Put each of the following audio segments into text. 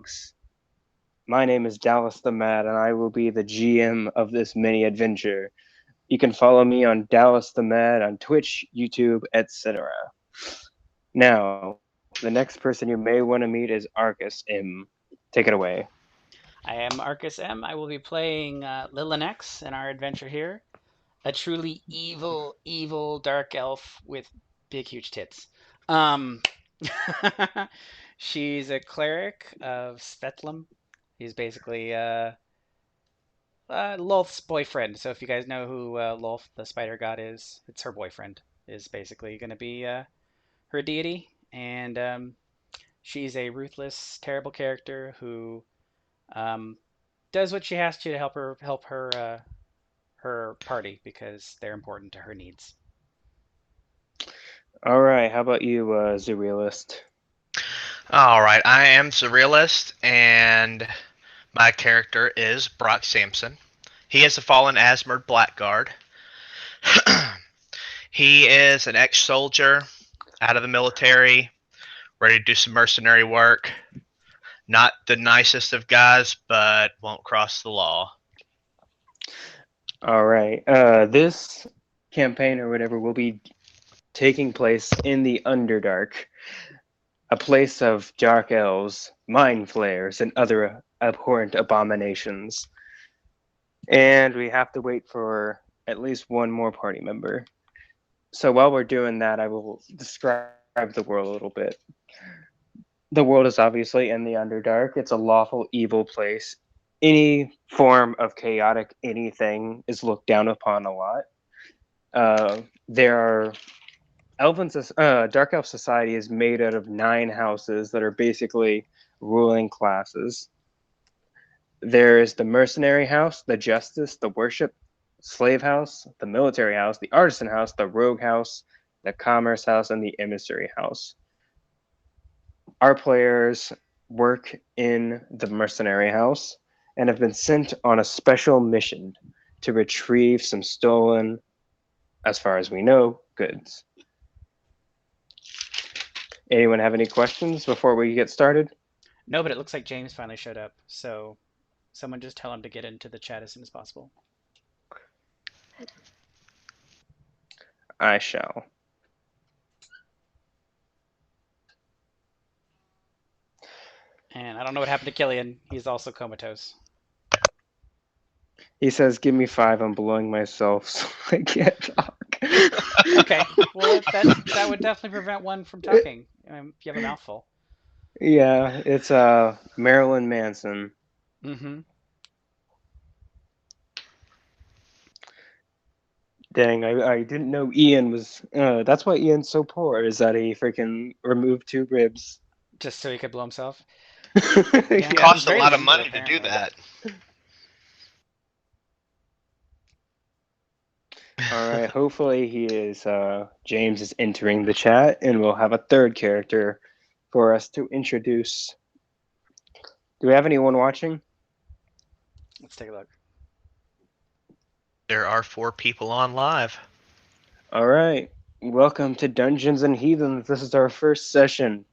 folks. My name is Dallas the Mad, and I will be the GM of this mini adventure. You can follow me on Dallas the Mad on Twitch, YouTube, etc. Now, the next person you may want to meet is Arcus M. Take it away. I am Arcus M. I will be playing Lilinex in our adventure here. A truly evil dark elf with big, huge tits. Um, she's a cleric of Svetlum. He's basically Lolth's boyfriend. So if you guys know who Lolth, the spider god, is, it's her boyfriend. Is basically going to be her deity, and she's a ruthless, terrible character who um, does what she has to help her party because they're important to her needs. All right, how about you, Zurrealist? All right, I am Surrealist, and my character is Brock Sampson. He is a fallen Asmerd Blackguard. He is an ex-soldier, out of the military, ready to do some mercenary work. Not the nicest of guys, but won't cross the law. All right, this campaign or whatever will be taking place in the Underdark, a place of dark elves, mind flayers, and other abhorrent abominations. And we have to wait for at least one more party member. So while we're doing that, I will describe the world a little bit. The world is obviously in the Underdark. It's a lawful evil place. Any form of chaotic anything is looked down upon a lot. There are Dark Elf society is made out of 9 houses that are basically ruling classes. There is the mercenary house, the justice, the worship, slave house, the military house, the artisan house, the rogue house, the commerce house, and the emissary house. Our players work in the mercenary house and have been sent on a special mission to retrieve some stolen, as far as we know, goods. Anyone have any questions before we get started? No, but it looks like James finally showed up. So someone just tell him to get into the chat as soon as possible. I shall. And I don't know what happened to Killian. He's also comatose. He says, "Give me 5. I'm blowing myself, so I can't talk." Okay, well that would definitely prevent one from talking if you have a mouthful. Yeah, it's Marilyn Manson. Mm-hmm. Dang, I didn't know Ian was. That's why Ian's so poor. Is that he freaking removed 2 ribs? Just so he could blow himself. Yeah, Yeah. he's Costs a very lot of limber money to do apparently. that. All right. Hopefully, James is entering the chat, and we'll have a third character for us to introduce. Do we have anyone watching? Let's take a look. There are 4 people on live. All right. Welcome to Dungeons and Heathens. This is our first session.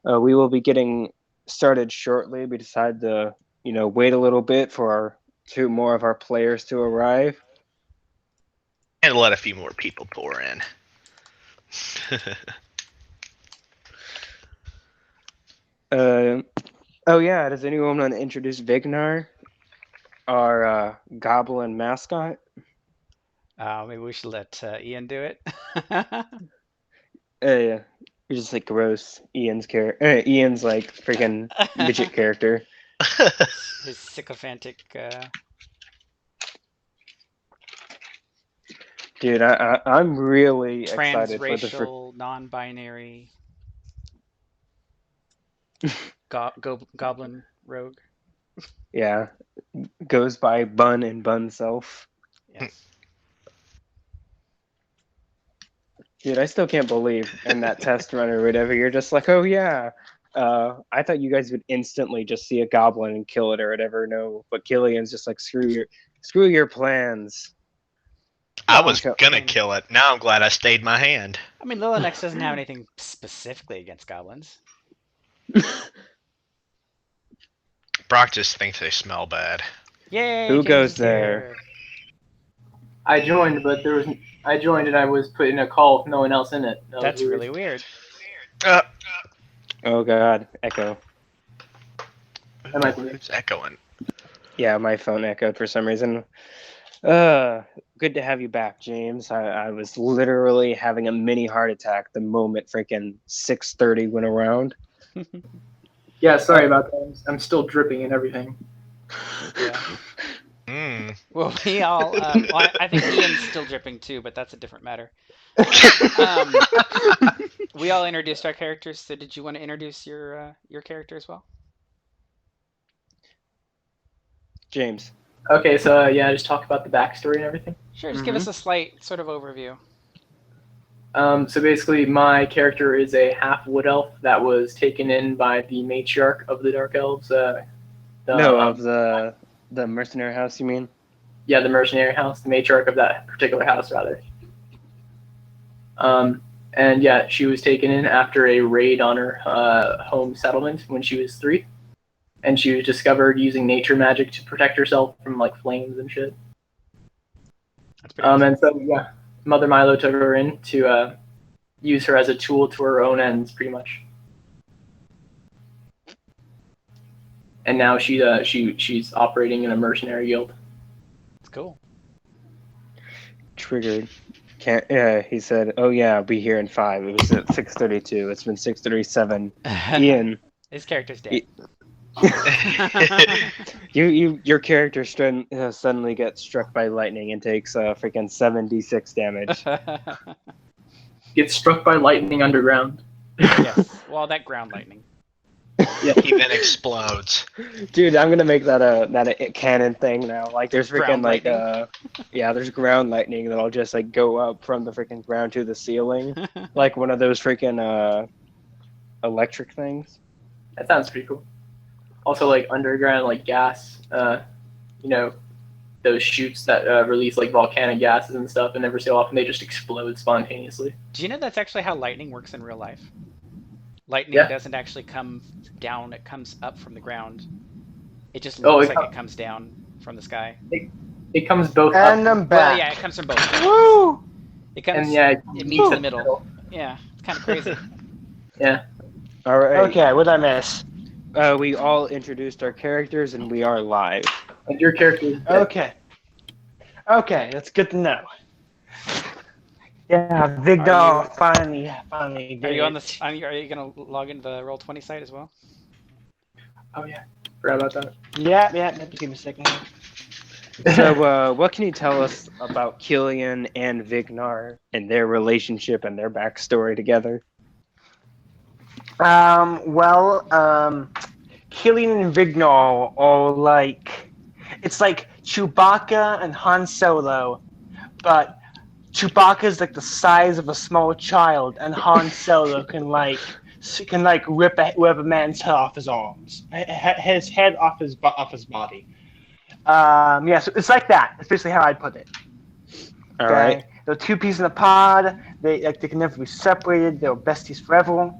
We will be getting started shortly. We decided to, wait a little bit for 2 more of our players to arrive. And let a few more people pour in. Oh yeah, does anyone want to introduce Vignar, our goblin mascot? Maybe we should let Ian do it. You're just like gross. Ian's like freaking midget character. his sycophantic. Dude, I'm really excited for the. Transracial, non-binary goblin rogue. Yeah, goes by Bun and Bun Self. Yes. Dude, I still can't believe in that test run or whatever, you're just like, oh yeah. I thought you guys would instantly just see a goblin and kill it or whatever. No, but Killian's just like, screw your plans. I Well, was gonna kill it. Now I'm glad I stayed my hand. I mean, Lilinex doesn't have anything specifically against goblins. Brock just thinks they smell bad. Yay! Who James goes is there? here. I joined, but I joined and I was put in a call with no one else in it. That was That's weird. really weird. Uh, Oh God, echo. That might be it. who's echoing? Yeah, my phone echoed for some reason. Good to have you back, James. I was literally having a mini heart attack the moment freaking 6:30 went around. Yeah, sorry about that. I'm still dripping and everything. Yeah. Mm. Well, we all. Well, I think Ian's still dripping too, but that's a different matter. We all introduced our characters. So, did you want to introduce your character as well? James. Okay, so yeah, just talk about the backstory and everything. Sure. Just give us a slight sort of overview. So basically, my character is a half wood elf that was taken in by the matriarch of the Dark Elves. Of the mercenary house, you mean? Yeah, the mercenary house, the matriarch of that particular house, rather. And yeah, she was taken in after a raid on her home settlement when she was 3, and she was discovered using nature magic to protect herself from like flames and shit. That's pretty awesome. And so yeah, Mother Milo took her in to use her as a tool to her own ends, pretty much. And now she's operating in a mercenary guild. It's cool. Triggered. Can't. Yeah, he said, "Oh yeah, I'll be here in 5." It was at 6:32. It's been 6:37. Ian, His character's dead. your character suddenly gets struck by lightning and takes freaking 7d6 damage. Gets struck by lightning underground. Yes. Well, that ground lightning. Yeah. He then explodes. Dude, I'm gonna make that a canon thing now. Like, there's freaking Ground like lightning? yeah, there's ground lightning that'll just like go up from the freaking ground to the ceiling, like one of those freaking electric things. That sounds pretty cool. Also, like underground, like gas. Those chutes that release like volcanic gases and stuff, and every so often they just explode spontaneously. Do you know that's actually how lightning works in real life? Lightning Yeah. doesn't actually come down; it comes up from the ground. It just Oh, looks it like com- it comes down from the sky. It comes both And up, I'm back. Well, yeah, it comes from both. Woo! It comes. and yeah, It meets in the middle. Yeah, it's kind of crazy. Yeah. All right. Okay, what'd I miss? We all introduced our characters and we are live. And your character is dead. Okay. Okay, that's good to know. Yeah, Vigdal finally Are did you on it. the? Are you gonna log into the Roll20 site as well? Oh yeah, forgot about that. Yeah, just give me a second here. So, what can you tell us about Killian and Vignar and their relationship and their backstory together? Killian and Vignar are like, it's like Chewbacca and Han Solo, but Chewbacca's like the size of a small child, and Han Solo can rip a man's head off his arms, his head off his body. Yeah, so it's like that. That's basically how I'd put it. All right. They're two peas in a pod. They can never be separated. They're besties forever.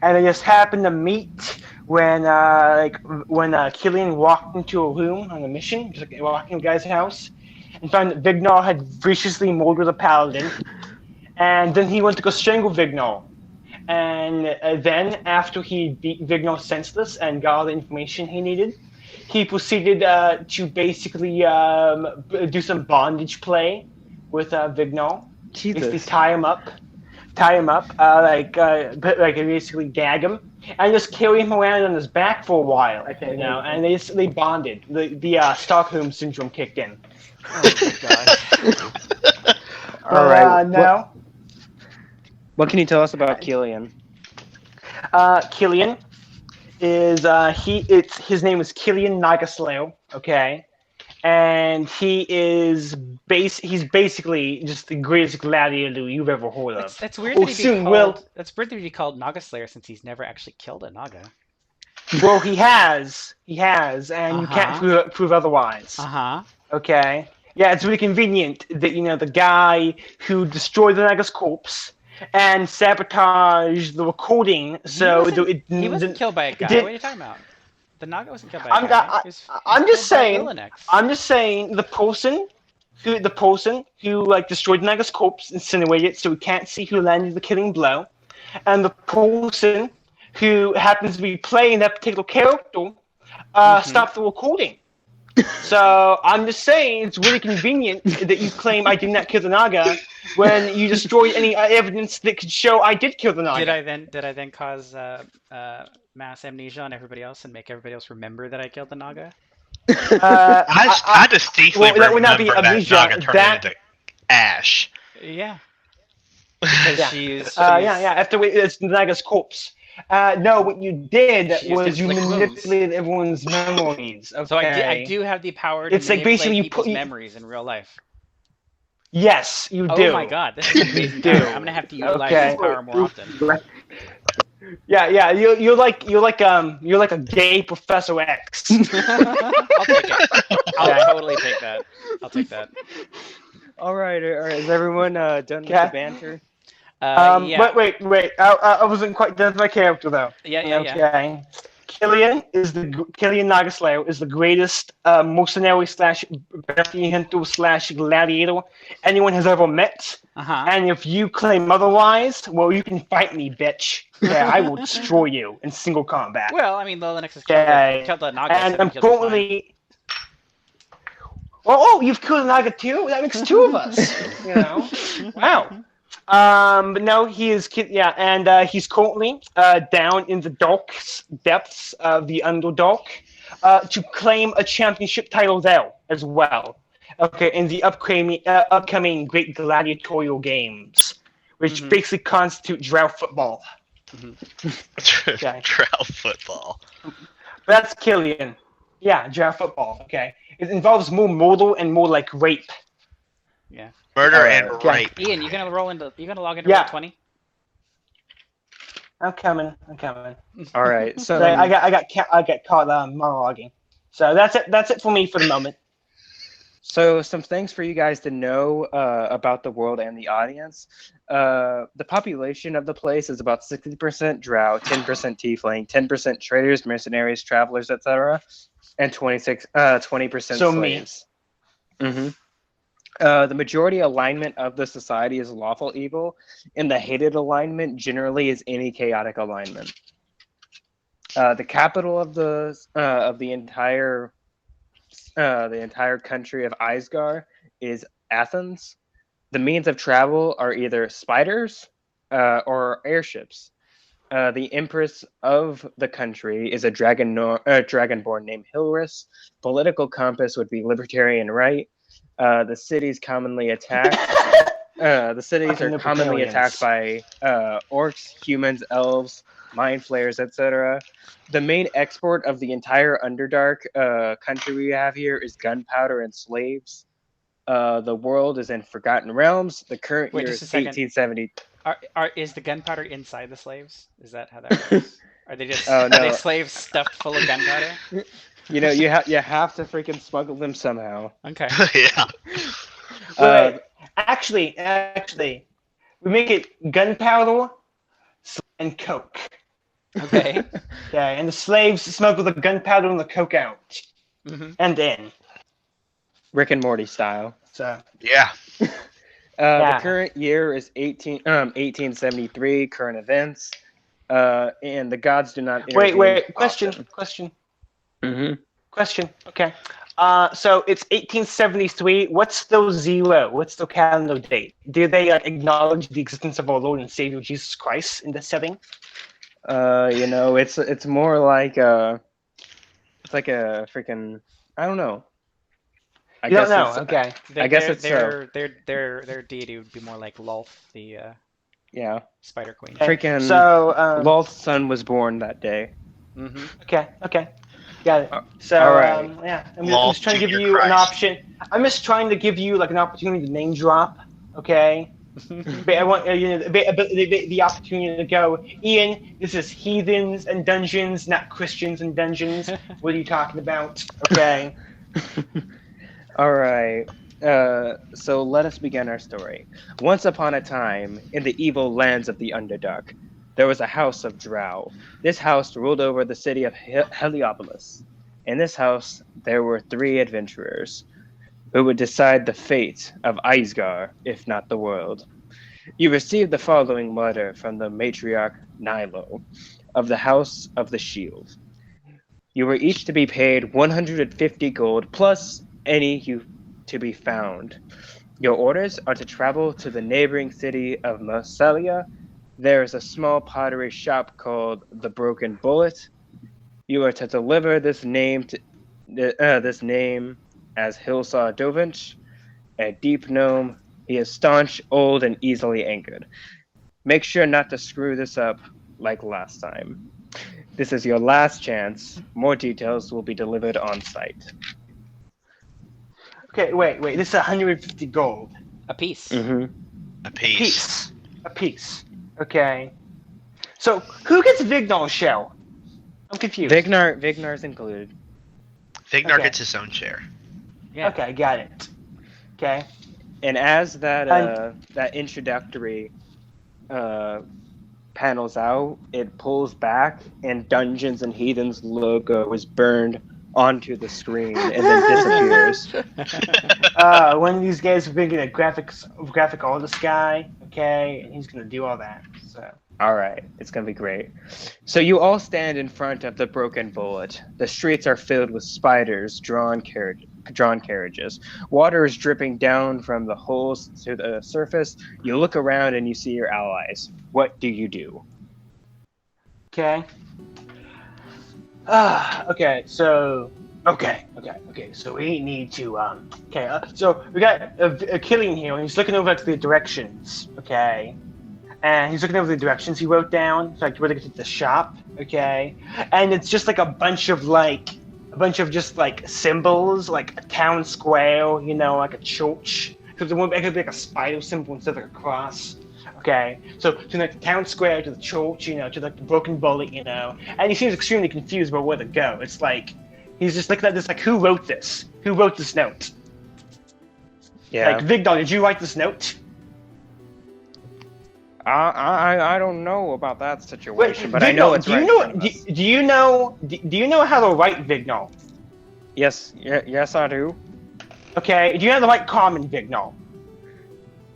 And they just happened to meet when Killian walked into a room on a mission, just like walking in a guy's house, and found that Vignar had viciously murdered a paladin. And then he went to go strangle Vignar. And then, after he beat Vignar senseless and got all the information he needed, he proceeded to basically do some bondage play with Vignar. Basically Jesus. tie him up, basically gag him, and just carry him around on his back for a while, and they bonded. The Stockholm syndrome kicked in. Oh my god. All right. No. What can you tell us about Killian? Killian is his name is Killian Nagaslayer, okay? And he's basically just the greatest gladiator you've ever heard of. That's weird that he'd be called. That's weird that he'd be called Naga Slayer since he's never actually killed a Naga. Well, he has, and you can't prove otherwise. Okay. Yeah, it's really convenient that the guy who destroyed the Naga's corpse and sabotaged the recording, so he wasn't killed by a guy. What are you talking about? The Naga wasn't killed by I'm a guy. not- He was I'm killed just by saying- Lilinex. I'm just saying the person who like destroyed Naga's corpse, incinerated it so we can't see who landed the killing blow, and the person who happens to be playing that particular character stopped the recording. So I'm just saying it's really convenient that you claim I did not kill the Naga when you destroyed any evidence that could show I did kill the Naga. Did I then cause mass amnesia on everybody else and make everybody else remember that I killed the Naga? I distinctly well, that would not be remember that amnesia, Naga turning that- into ash. Yeah. Because Yeah. she's After it's the Naga's corpse. No, what you did She used was to you inflict wounds. manipulated everyone's memories. Okay? So I do have the power to It's like manipulate basically you people's put- memories in real life. Yes, you Oh do. my god, this is amazing do. power. I'm gonna have to utilize Okay. this power more often. Yeah. You're like a gay Professor X. I'll take it. I'll Okay. totally take that. I'll take that. All right. Is everyone done with Okay. the banter? Yeah. Wait. I wasn't quite done with my character though. Yeah. Okay. Killian Nagaslayer is the greatest mercenary slash bounty hunter slash gladiator anyone has ever met. Uh-huh. And if you claim otherwise, well, you can fight me, bitch. Yeah, I will destroy you in single combat. Well, I mean, Lilinex has Okay. killed the Naga. And so he killed the slime. importantly, oh, you've killed a Naga too? That makes two of us. You know, wow. But no, he is. Yeah, and he's currently down in the dark depths of the Underdark to claim a championship title there as well. Okay, in the upcoming Great Gladiatorial Games, which basically constitute drought football. Okay. Drought football. But that's Killian. Yeah, drought football. Okay, it involves more murder and more like rape. Yeah. Murder and Okay. rape. Ian, you gonna log into Yeah. Roll20? I'm coming. All right. So So I got caught monologuing. So that's it. That's it for me for the moment. So some things for you guys to know about the world and the audience. The population of the place is about 60% drow, 10% tiefling, 10% traders, mercenaries, travelers, etc., and 20% So me. slaves. The majority alignment of the society is lawful evil, and the hated alignment generally is any chaotic alignment. The capital of the entire country of Isgar is Athens. The means of travel are either spiders or airships. The empress of the country is a dragonborn named Hilris. Political compass would be libertarian right. The cities commonly attacked. The cities Fucking are commonly attacked by orcs, humans, elves, mind flayers, etc. The main export of the entire Underdark country we have here is gunpowder and slaves. The world is in Forgotten Realms. The current Wait, year just is a second. 1870. Is the gunpowder inside the slaves? Is that how that works? Are they just Oh, are no. they slaves stuffed full of gunpowder? You know, you have to freaking smuggle them somehow. Okay. Yeah. Wait, actually, we make it gunpowder and coke. Okay. Okay, and the slaves smuggle the gunpowder and the coke out and in. Rick and Morty style. So Yeah. The current year is 1873. Current events, and the gods do not. wait. Question. Question. Okay. So it's 1873. What's the zero? What's the calendar date? Do they acknowledge the existence of our Lord and Savior Jesus Christ in this setting? It's more like it's like a freaking, I don't know. You don't know. Okay. I guess it's their deity would be more like Lolth, the yeah. Spider Queen. Okay. Freaking So Lolth's son was born that day. Okay. Got it. So all right. I'm just trying to give you an option. I'm just trying to give you like an opportunity to name drop. Okay. But I want the opportunity to go, Ian, this is heathens and dungeons, not Christians and dungeons. What are you talking about? Okay. All right. So let us begin our story. Once upon a time, in the evil lands of the Underdark, there was a house of Drow. This house ruled over the city of Heliopolis. In this house, there were 3 adventurers who would decide the fate of Isgar, if not the world. You received the following letter from the matriarch Nilo of the House of the Shield. You were each to be paid 150 gold plus any you to be found. Your orders are to travel to the neighboring city of Marselia. There is a small pottery shop called the Broken Bullet. You are to deliver this name as Hilsar Dovich, a deep gnome. He is staunch, old, and easily angered. Make sure not to screw this up like last time. This is your last chance. More details will be delivered on site. Okay, wait. This is 150 gold. A piece. Mm-hmm. A piece. A piece. Okay. So who gets Vignal's shell? I'm confused. Vignar's included. Vignar Okay. gets his own share. Yeah. Okay, got it. Okay. And as that introductory panels out, it pulls back, and Dungeons and Heathens logo is burned onto the screen and then disappears. One of these guys will bring in a graphic artist guy. Okay, and he's gonna do all that. So. All right, it's gonna be great. So you all stand in front of the Broken Bullet. The streets are filled with spiders, drawn carriages. Water is dripping down from the holes to the surface. You look around and you see your allies. What do you do? Okay. Okay. So. Okay. So we need to. So we got a Killian here, and he's looking over at the directions. Okay. And he's looking over the directions he wrote down, so like where to get to the shop. Okay. And it's just like a bunch of just like symbols, like a town square, like a church. Because it could be like a spider symbol instead of like a cross. Okay, so to like the town square, to the church, to like the Broken Bullet, and he seems extremely confused about where to go. It's like he's just looking at this, like, who wrote this? Who wrote this note? Yeah. Like, Vigdal, did you write this note? I don't know about that situation, but I know it's right. Do you know how to write Vignal? Yes, I do. Okay, do you know how to write common Vignal?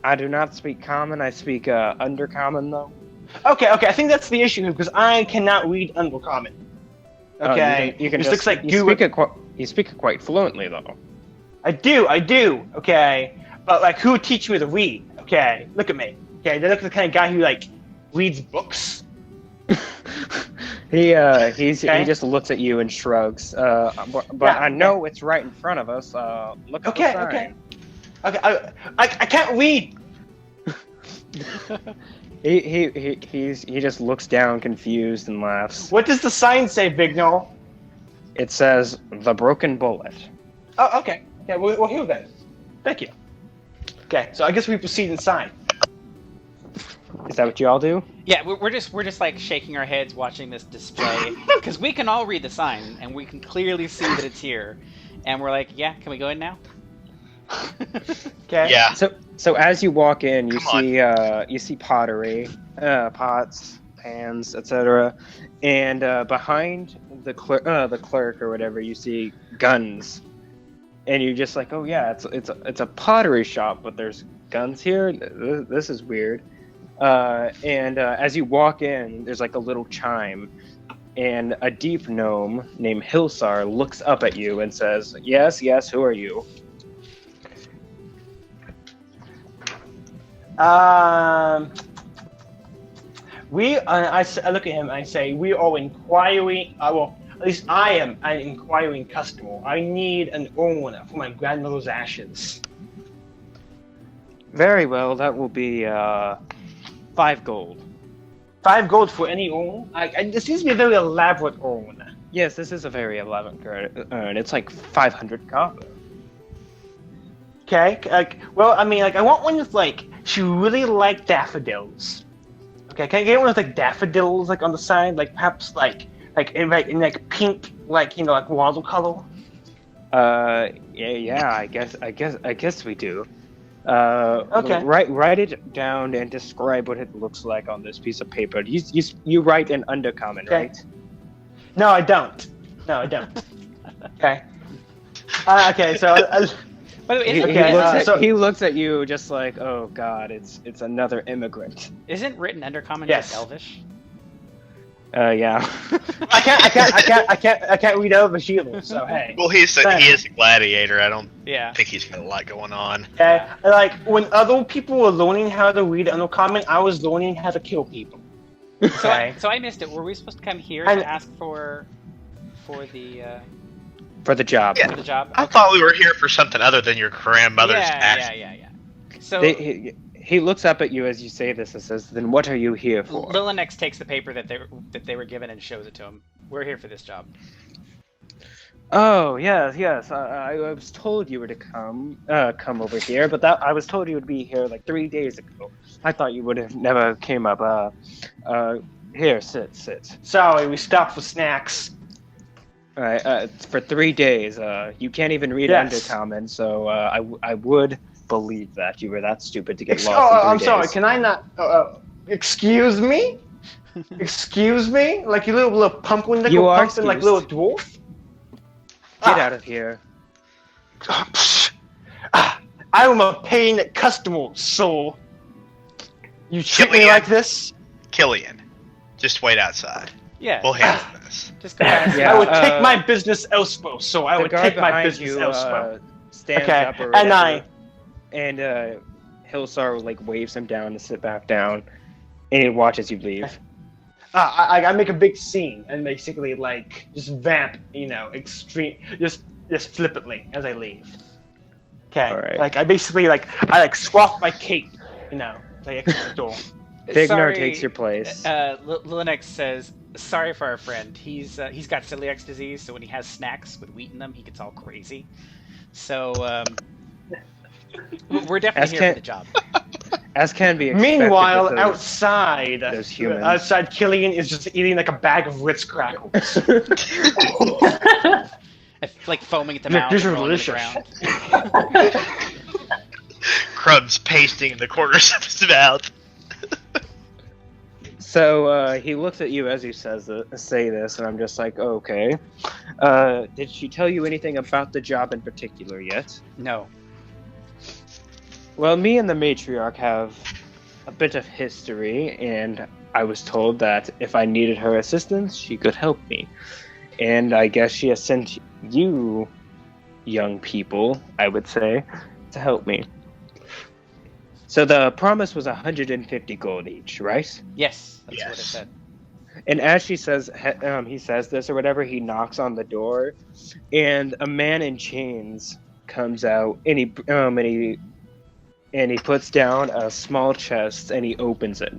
I do not speak common. I speak undercommon though. Okay. I think that's the issue because I cannot read undercommon. Okay, you can it just, looks like you speak it quite fluently though. I do. Okay, but like, who would teach me to read? Okay, look at me. Okay, they look like the kind of guy who like reads books. He just looks at you and shrugs. But Yeah, I know it's right in front of us. Look at the sign. Okay, I can't read. He just looks down, confused, and laughs. What does the sign say, Vignal? It says the Broken Bullet. Oh, okay. Yeah, we're here then. Thank you. Okay, so I guess we proceed inside. Is that what you all do? Yeah, we're just like shaking our heads watching this display because we can all read the sign and we can clearly see that it's here, and we're like, yeah, can we go in now? Okay. Yeah. So as you walk in, you Come see pottery, pots, pans, etc., and behind the clerk or whatever, you see guns, and you're just like, oh yeah, it's a pottery shop, but there's guns here. This is weird. And as you walk in, there's like a little chime, and a deep gnome named Hilsar looks up at you and says, "Yes, who are you?" I look at him and I say, we are inquiring. Well, at least I am an inquiring customer. I need an urn for my grandmother's ashes. Very well, that will be 5 gold. 5 gold for any urn? This seems to be a very elaborate urn. Yes, this is a very elaborate urn. It's like 500 copper. Okay, I want one with she really liked daffodils. Okay, can I get one with daffodils on the side, perhaps in pink, like watercolor? Yeah, I guess we do. Okay. Write it down and describe what it looks like on this piece of paper. You write an undercommon, Okay. right? No, I don't. No, I don't. Okay. Okay, so By the way, He, isn't, he Okay, looks isn't, at he looks at you just like, oh god, it's another immigrant. isn't written undercommon Yes. just Elvish? Yeah. I can't read over Shield, so hey. Well, he is a gladiator. I don't Yeah. think he's got a lot going on. Okay, like when other people were learning how to read Uncommon, I was learning how to kill people. Okay. So I missed it. Were we supposed to come here And- to ask for the For the job. Yeah. for the job? I thought we were here for something other than your grandmother's tax. Yeah. So He looks up at you as you say this and says, "Then what are you here for?" Lilinex takes the paper that they were given and shows it to him. We're here for this job. Oh yes. I was told you were to come over here, but I was told you would be here like 3 days ago. I thought you would have never came up. Here, sit. Sorry, we stopped for snacks. All right. For 3 days. You can't even read Yes. Undercommon, so I would believe that you were that stupid to get Oh, lost. in 3 I'm sorry. days. Can I not? Excuse me. Excuse me, like you little pumpkin, like You are pumpkin, like little dwarf. Get out of here. I am a paying customer, so you treat me Killian. like this. Killian, just wait outside. Yeah. We'll handle this. Just go ask. Yeah, I would take my business elsewhere, so I The would guard take my behind business you elsewhere. stands Okay, up or and whatever, and Hilsar like waves him down to sit back down, and he watches you leave. I make a big scene and basically like just vamp, extreme, just flippantly as I leave. Okay, Alright. like I basically I swath my cape, like exit the door. Bignar Sorry, takes your place. Lilinex says, "Sorry for our friend. He's got celiac disease, so when he has snacks with wheat in them, he gets all crazy. So we're definitely here for the job." As can be expected. Meanwhile, with outside, those humans. Killian is just eating like a bag of Ritz crackers. Like foaming at the Look, mouth. these and are rolling to the delicious. ground. Crumbs pasting in the corners of his mouth. So he looks at you as he say this, and I'm just like, okay. Did she tell you anything about the job in particular yet? No. Well, me and the matriarch have a bit of history, and I was told that if I needed her assistance, she could help me. And I guess she has sent you, young people, I would say, to help me. So the promise was 150 gold each, right? Yes, that's what it Yes. said. And as he says this or whatever, he knocks on the door, and a man in chains comes out, and he puts down a small chest, and he opens it.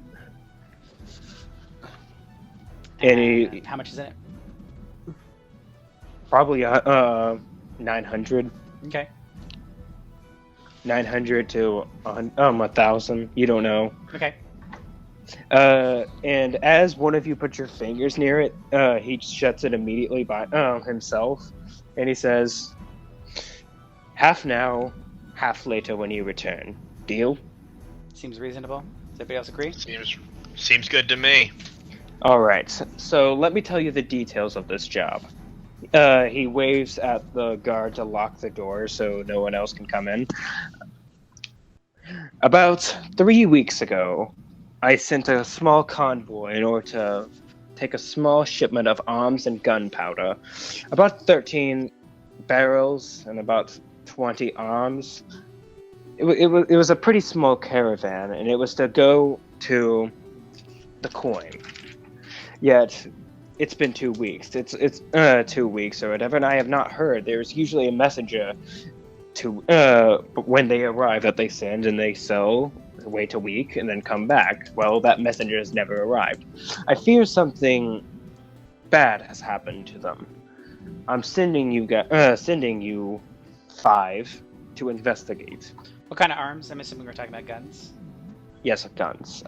And How much is in it? Probably 900. Okay. 900 to 1,000. You don't know. Okay. And as one of you put your fingers near it, he shuts it immediately by himself, and he says, "Half now, half later when you return. Deal?" Seems reasonable. Does everybody else agree? Seems good to me. All right. So let me tell you the details of this job. He waves at the guard to lock the door so no one else can come in. About 3 weeks ago, I sent a small convoy in order to take a small shipment of arms and gunpowder. About 13 barrels and about 20 arms. It was a pretty small caravan, and it was to go to the coin. Yet, it's been 2 weeks. It's 2 weeks or whatever, and I have not heard. There's usually a messenger to when they arrive that they send, and they sell, wait a week, and then come back. Well, that messenger has never arrived. I fear something bad has happened to them. I'm sending you 5 to investigate. What kind of arms? I'm assuming we're talking about guns. Yes, guns.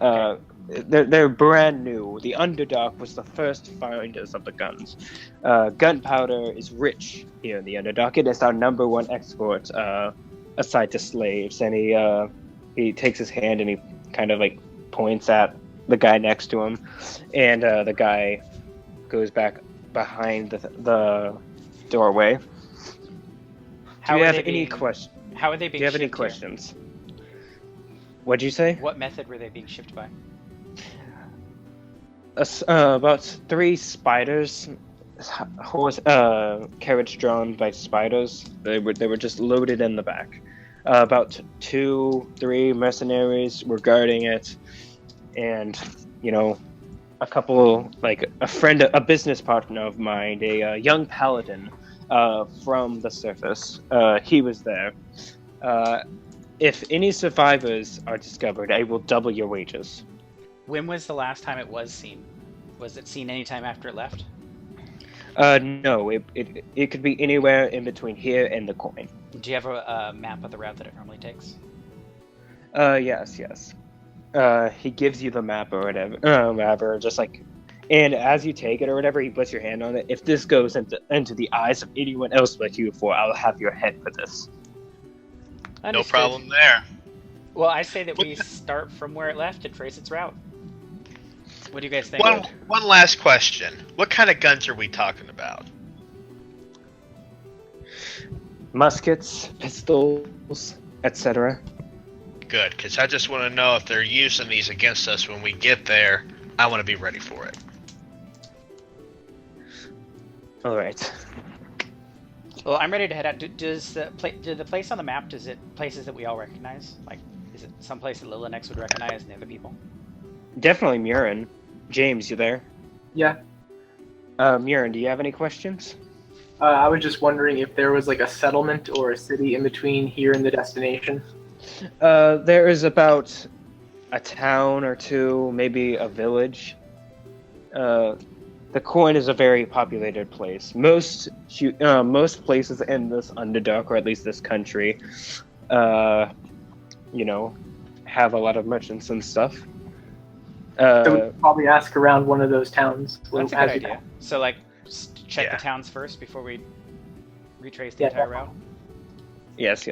They're brand new. The Underdark was the first finders of the guns. Gunpowder is rich here in the Underdark. It is our #1 export assigned to slaves, and he takes his hand and he kind of like points at the guy next to him, and the guy goes back behind the doorway. How Do you are have they any being- questions? How are they Do being you have any shipped here? questions? What'd you say? What method were they being shipped by? About 3 spiders, carriage drawn by spiders. They were just loaded in the back. About 2-3 mercenaries were guarding it, and a couple, like a business partner of mine, a young paladin from the surface. He was there. If any survivors are discovered, I will double your wages. When was the last time it was seen? Was it seen any time after it left? No, it could be anywhere in between here and the coin. Do you have a map of the route that it normally takes? Yes. He gives you the map or whatever, just like, and as you take it or whatever, he puts your hand on it. If this goes into the eyes of anyone else but you four, I'll have your head for this. No Understood. problem there. Well, I say that we start from where it left and trace its route. What do you guys think? One last question. What kind of guns are we talking about? Muskets, pistols, etc. Good, because I just want to know if they're using these against us when we get there. I want to be ready for it. All right. Well, I'm ready to head out. Do the place on the map, does it places that we all recognize? Like, is it some place that Lilanex would recognize and the other people? Definitely Murin. James, you there? Yeah. Murin, do you have any questions? I was just wondering if there was like a settlement or a city in between here and the destination. There is about a town or two, maybe a village. The coin is a very populated place. Most places in this Underdark, or at least this country, have a lot of merchants and stuff. So we'd probably ask around one of those towns. That's a as good we idea. So, like, check Yeah. the towns first before we retrace the Yeah, entire route. Yes.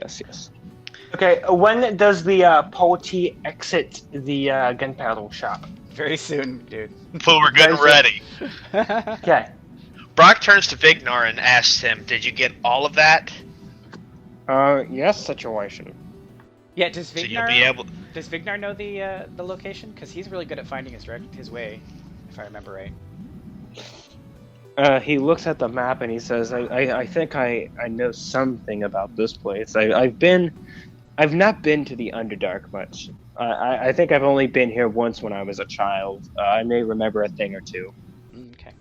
Okay, when does the Polity exit the gunpowder shop? Very soon, dude. Well, we're getting ready. Okay. Brock turns to Vignar and asks him, "Did you get all of that?" Yes, situation. Yeah, does So you'll be Vignar know the location? Because he's really good at finding his way, if I remember right. He looks at the map and he says, I think I know something about this place. I've not been to the Underdark much. I think I've only been here once when I was a child. I may remember a thing or two. Okay.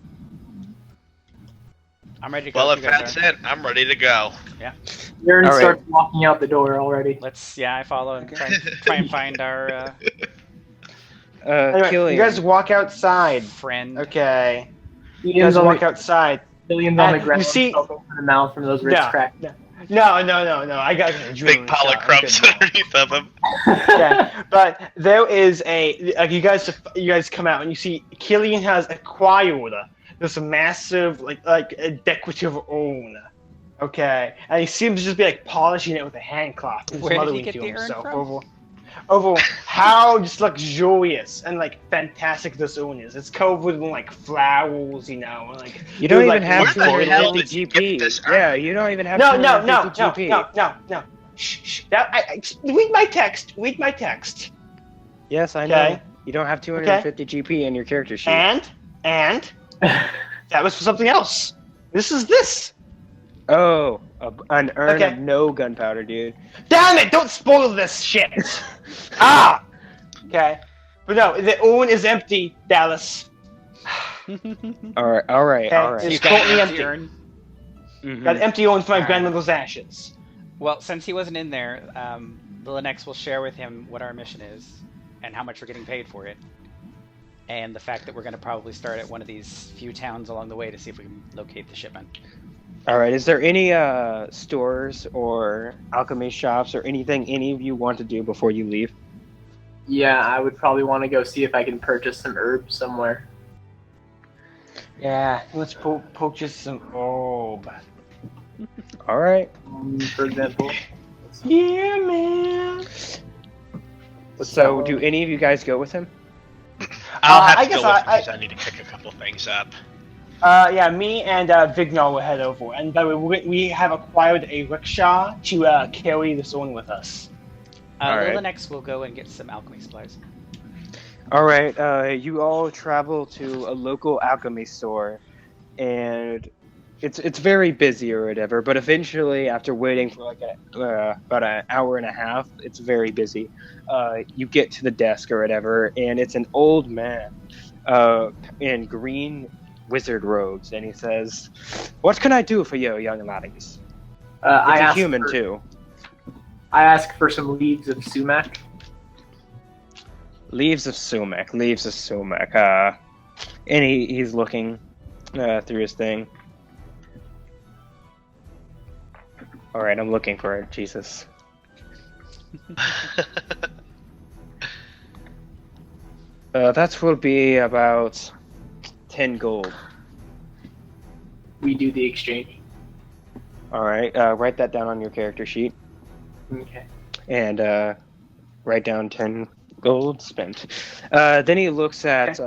I'm ready to go. Well, if if you guys that's are. it, I'm ready to go. Aaron All right. starts walking out the door already. I follow and try and find our Anyway, Killian. you guys walk outside. friend. Okay. You Ian's guys on walk the, outside. Ian's on the You ground, see- open for the mouth from those wrist No. cracks. No. I got a Big pile of crumbs underneath of him. Okay, but there is you guys come out and you see Killian has acquired this massive like a decorative urn. Okay, and he seems to just be like polishing it with a hand cloth and Where did he smothering get to the urn himself from? over how just luxurious and like fantastic this urn is. It's covered in like flowers, and like You don't Dude, even like, have where the hell 250 did you get GP. this urn? Yeah, you don't even have no. 250 GP. No. Shh. Read my text. Read my text. Yes, I know. Okay. You don't have 250 GP in your character sheet. And that was for something else. This is this. Oh, an urn Okay. of no gunpowder, dude. Damn it! Don't spoil this shit. Okay, but no, the urn is empty, Dallas. All right. Okay. He's It's got an totally empty empty. urn. Mhm. Got an empty urn for my Alright. grandmother's ashes. Well, since he wasn't in there, Lilanex will share with him what our mission is and how much we're getting paid for it, and the fact that we're going to probably start at one of these few towns along the way to see if we can locate the shipment. All right. Is there any stores or alchemy shops or anything any of you want to do before you leave? Yeah, I would probably want to go see if I can purchase some herbs somewhere. Yeah, let's purchase some herb. All right. For example, let's Yeah, man. So, do any of you guys go with him? I'll have I to guess go with him I- because I need to pick a couple things up. Yeah, me and Vignal will head over. And by the way, we have acquired a rickshaw to carry this on with us. All right. Lilanex will go and get some alchemy supplies. All right, you all travel to a local alchemy store, and it's very busy or whatever. But eventually, after waiting for like about an hour and a half, it's very busy. You get to the desk or whatever, and it's an old man in green wizard robes, and he says, "What can I do for you, young laddies?" I It's a ask human for, too. I ask for some leaves of sumac. Leaves of sumac. And he's looking through his thing. All right, I'm looking for it. Jesus. That will be about 10 gold. We do the exchange. All right, write that down on your character sheet, Okay. and write down 10 gold spent. Then he looks at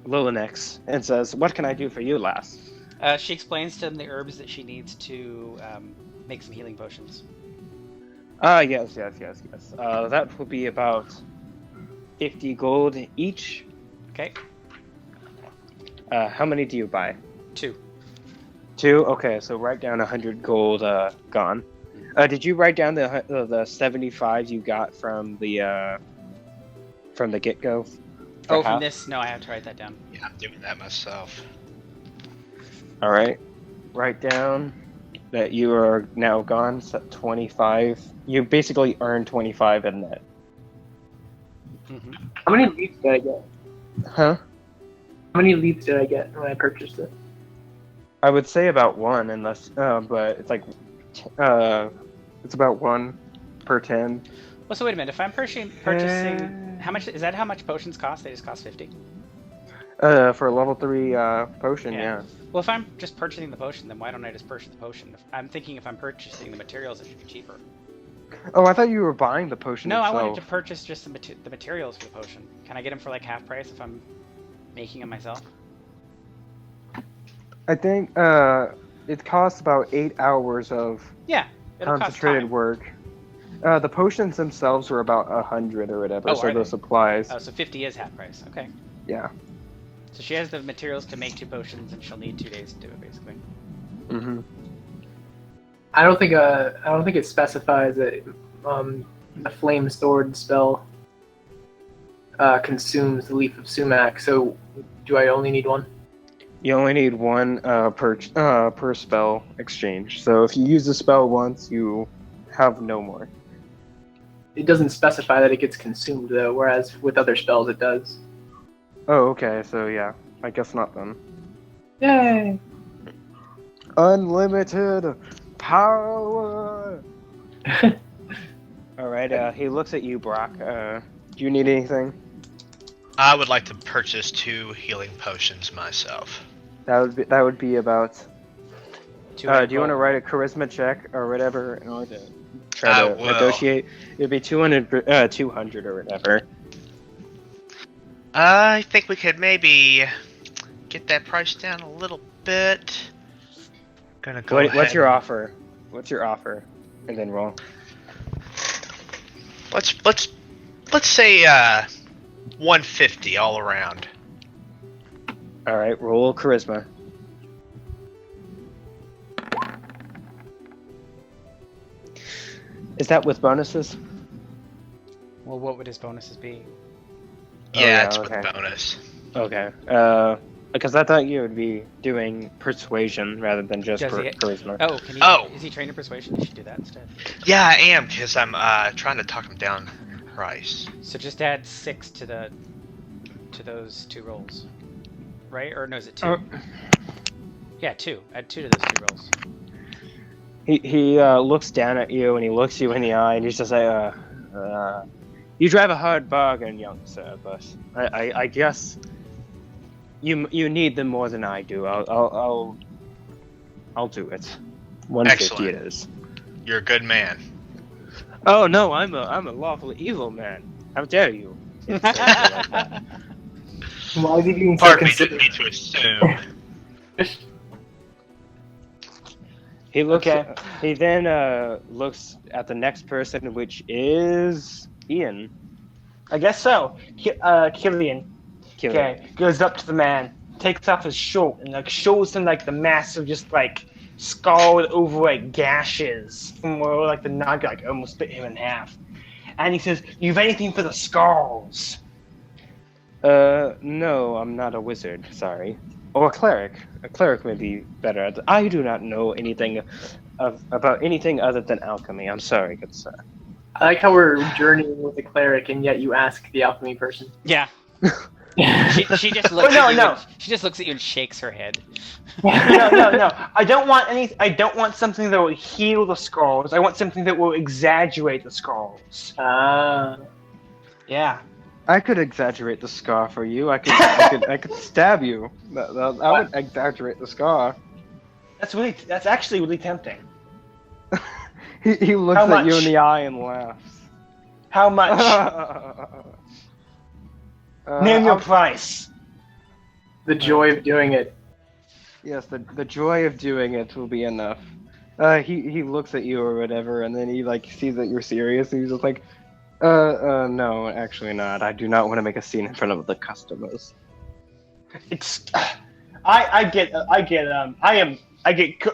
Lilanex and says, "What can I do for you, lass?" She explains to him the herbs that she needs to make some healing potions. Yes. That will be about 50 gold each. Okay, How many do you buy? 2. 2? Okay, so write down 100 gold gone. Did you write down the 75 you got from the get-go? Oh, from this? No, I have to write that down. Yeah, I'm doing that myself. All right. Write down that you are now gone. So 25. You basically earn 25 in that. Mm-hmm. How many leaves did I get? Huh? How many leaves did I get when I purchased it? I would say about 1, unless, but it's like, it's about 1 per 10. Well, so wait a minute. If I'm purchasing, how much is that? How much potions cost? They just cost 50. For a level 3 potion, yeah. Well, if I'm just purchasing the potion, then why don't I just purchase the potion? I'm thinking if I'm purchasing the materials, it should be cheaper. Oh, I thought you were buying the potion No, itself. I wanted to purchase just the materials for the potion. Can I get them for like half price if I'm making them myself? I think it costs about 8 hours of Yeah, it'll cost concentrated time. work. The potions themselves are about 100 or whatever, Oh, so are the they? supplies. Oh, so 50 is half price. Okay. Yeah. So she has the materials to make 2 potions, and she'll need 2 days to do it, basically. Mm-hmm. I don't think it specifies that the flame sword spell consumes the leaf of sumac. So, do I only need 1? You only need 1 per spell exchange. So if you use the spell once, you have no more. It doesn't specify that it gets consumed though, whereas with other spells it does. Oh, okay. So yeah, I guess not then. Yay! Unlimited power. All right. He looks at you, Brock. Do you need anything? I would like to purchase 2 healing potions myself. That would be about. 200 Do you want to gold. write a charisma check or whatever in order to try I to will. negotiate? It'd be 200 or whatever. I think we could maybe get that price down a little bit. Gonna go ahead. What's your offer? What's your offer? And then roll. Let's say 150 all around. All right, roll charisma. Is that with bonuses? Well, what would his bonuses be? Yeah, yeah, it's okay. with bonus. Okay. Because I thought you would be doing persuasion rather than just Does he- charisma. Oh, can he? Oh. Is he trained in persuasion? He should do that instead. Yeah, I am, because I'm trying to talk him down in price. So just add 6 to those 2 rolls, right? Or no, is it 2? Oh. Yeah, 2. Add 2 to those 2 rolls. He looks down at you and he looks you in the eye and he's just like, you drive a hard bargain, young sir, but I guess you need them more than I do. I'll do it. 150 it Excellent. is. You're a good man. Oh no, I'm a lawful evil man. How dare you? It's like that. Why is he being so Pardon me, didn't considerate? mean to assume. He looks. Okay. He then looks at the next person, which is Ian. I guess so. Killian. Killian. Okay, goes up to the man, takes off his shirt, and like shows him like the massive, just like scarred over like gashes from where like the nug like almost bit him in half. And he says, "You have anything for the scars?" No, I'm not a wizard. Sorry. Or a cleric. A cleric may be better. I do not know anything about anything other than alchemy. I'm sorry, good sir. I like how we're journeying with a cleric, and yet you ask the alchemy person. Yeah. She just looks no, at you. no. And, she just looks at you and shakes her head. No. I don't want something that will heal the scars. I want something that will exaggerate the scars. Ah. Yeah. I could exaggerate the scar for you. I could stab you. I would exaggerate the scar. That's actually really tempting. He looks How at you in much? the eye and laughs. How much? Name your I'll- price. The joy of doing it. Yes, the joy of doing it will be enough. He looks at you or whatever, and then he like sees that you're serious, and he's just like, no, actually not. I do not want to make a scene in front of the customers. It's. I get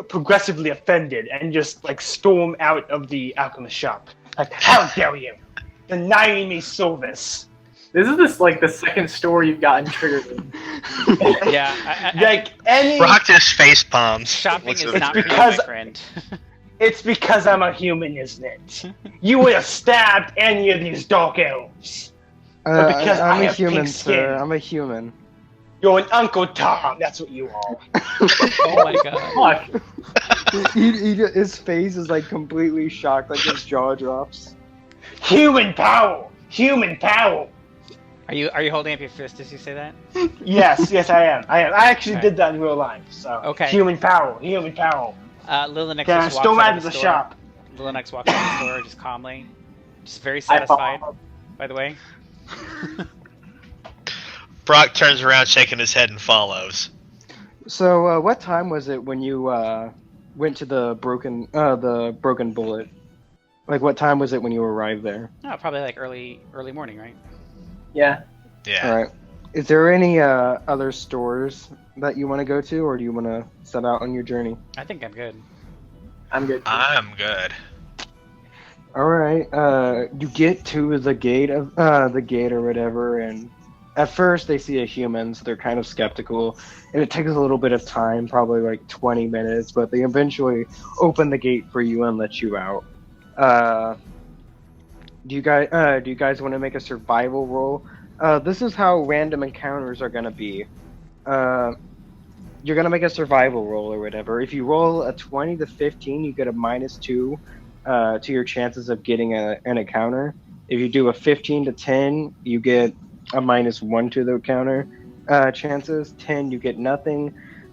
progressively offended and just like storm out of the alchemist shop. Like, how dare you denying me service? This is the second store you've gotten triggered in. Yeah. Like any. Brock just face palms. Shopping What's is the- not for you, because- my friend. It's because I'm a human, isn't it? You would have stabbed any of these dark elves. But because I I'm a have human, pink sir. skin. I'm a human. You're an Uncle Tom. That's what you are. Oh my god. Fuck. His face is like completely shocked, like his jaw drops. Human power. Human power. Are you holding up your fist as you say that? Yes, I am. I actually Okay. did that in real life. So. Okay. Human power. Human power. Lilinix Can I just storm walks out out of of the store. shop? Lilinix walks out of the store just calmly, just very I satisfied. follow. By the way. Brock turns around, shaking his head, and follows. So, what time was it when you went to the broken bullet? Like, what time was it when you arrived there? No, probably like early morning, right? Yeah. Yeah. All right. Is there any other stores that you want to go to, or do you want to set out on your journey? I think I'm good. I'm good. I'm good. All right. You get to the gate or whatever, and at first they see a human, so they're kind of skeptical, and it takes a little bit of time, probably like 20 minutes, but they eventually open the gate for you and let you out. Do you guys want to make a survival roll? This is how random encounters are gonna be. You're gonna make a survival roll or whatever. If you roll a 20 to 15, you get a -2 to your chances of getting an encounter. If you do a 15 to 10, you get a -1 to the encounter chances. 10, you get nothing.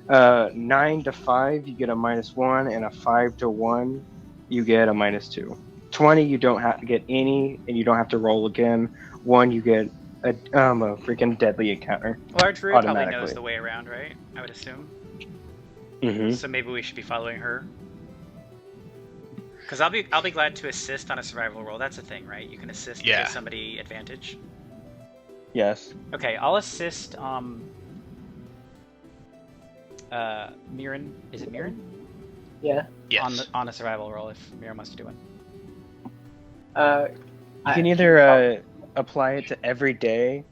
9 to 5, you get a -1, and a 5 to 1, you get a -2. 20, you don't have to get any, and you don't have to roll again. 1, you get a freaking deadly encounter. Well, our druid probably Automatically. knows the way around, right? I would assume. Mm-hmm. So maybe we should be following her. Because I'll be glad to assist on a survival roll. That's a thing, right? You can assist to Yeah. give somebody advantage. Yes. Okay, I'll assist. Mirren. Is it Mirren? Yeah. Yes. On a survival roll if Mirren wants to do one. You can either apply it to every day,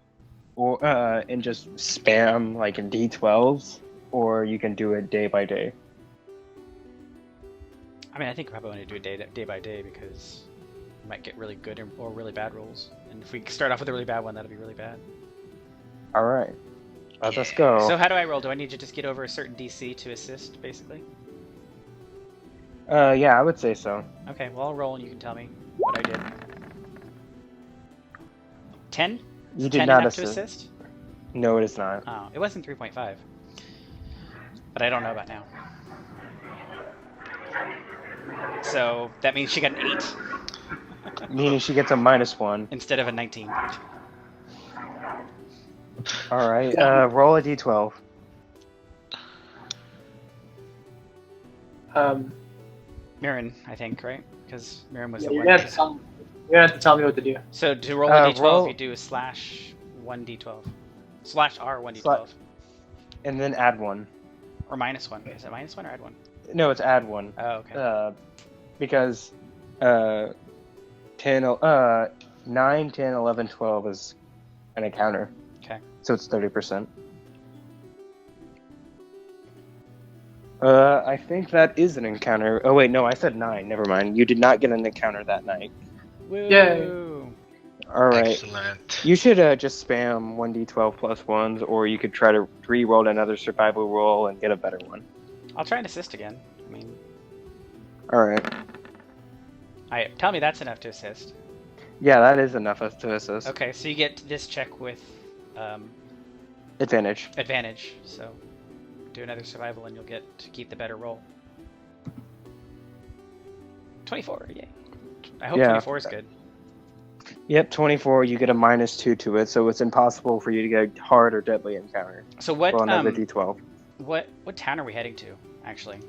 or and just spam like D12s, or you can do it day by day. I mean, I think I probably want to do it day by day because we might get really good or really bad rolls. And if we start off with a really bad one, that'll be really bad. All right, let's go. So how do I roll? Do I need to just get over a certain DC to assist, basically? Yeah, I would say so. Okay, well, I'll roll and you can tell me what I did. 10? You 10 did not enough to assist. assist? No, it is not. Oh, it wasn't 3.5. But I don't know about now. So that means she got an 8 Meaning she gets a -1. instead of a 19. All right. Roll a d12. Mirren, I think, right? Because Mirren was Yeah, the you're one. gonna have to tell me what to do. So to roll a d12, roll- you do a /1d12. /R1d12. Sla- And then add 1. Or -1. Is it -1 or add 1? No, it's add 1. Oh, okay. Because 9, 10, 11, 12 is an encounter. Okay. So it's 30%. I think that is an encounter. Oh wait, no, I said 9. Never mind. You did not get an encounter that night. Woo! Yay. All right. Excellent. You should just spam 1d12 plus 1s, or you could try to re-roll another survival roll and get a better one. I'll try and assist again. I mean, All right. tell me that's enough to assist. Yeah, that is enough to assist. Okay, so you get this check with Advantage. advantage. So do another survival, and you'll get to keep the better roll. 24. Yay! I hope Yeah. 24 is good. Yep, 24. You get a -2 to it, so it's impossible for you to get hard or deadly encounter. So what Roll another d12. what town are we heading to? Actually,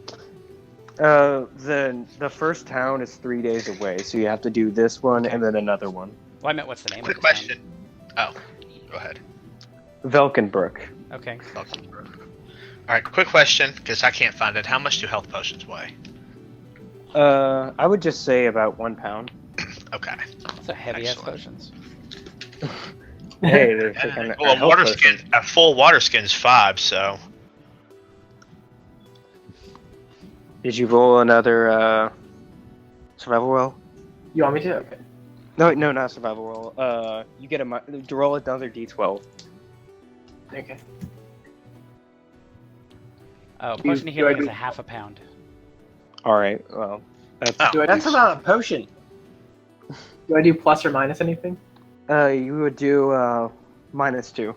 The first town is 3 days away, so you have to do this one and then another one. well, I meant what's the name Quick of the question. Oh, go ahead. Velkenbrook. town? Okay. All right, quick question, because I can't find it. How much do health potions weigh? I would just say about 1 pound. Okay. So heavy ass Excellent. potions. Hey, they're taking Well, a a health water potion. skin, a full water skin is 5, so Did you roll another survival roll? You want me to? Okay. No, not survival roll. You get to roll another d12. Okay. Oh, Do- potion of do I healing do- is a half a pound. All right. Well, that's Oh. That's not a potion. Do I do plus or minus anything? you would do -2.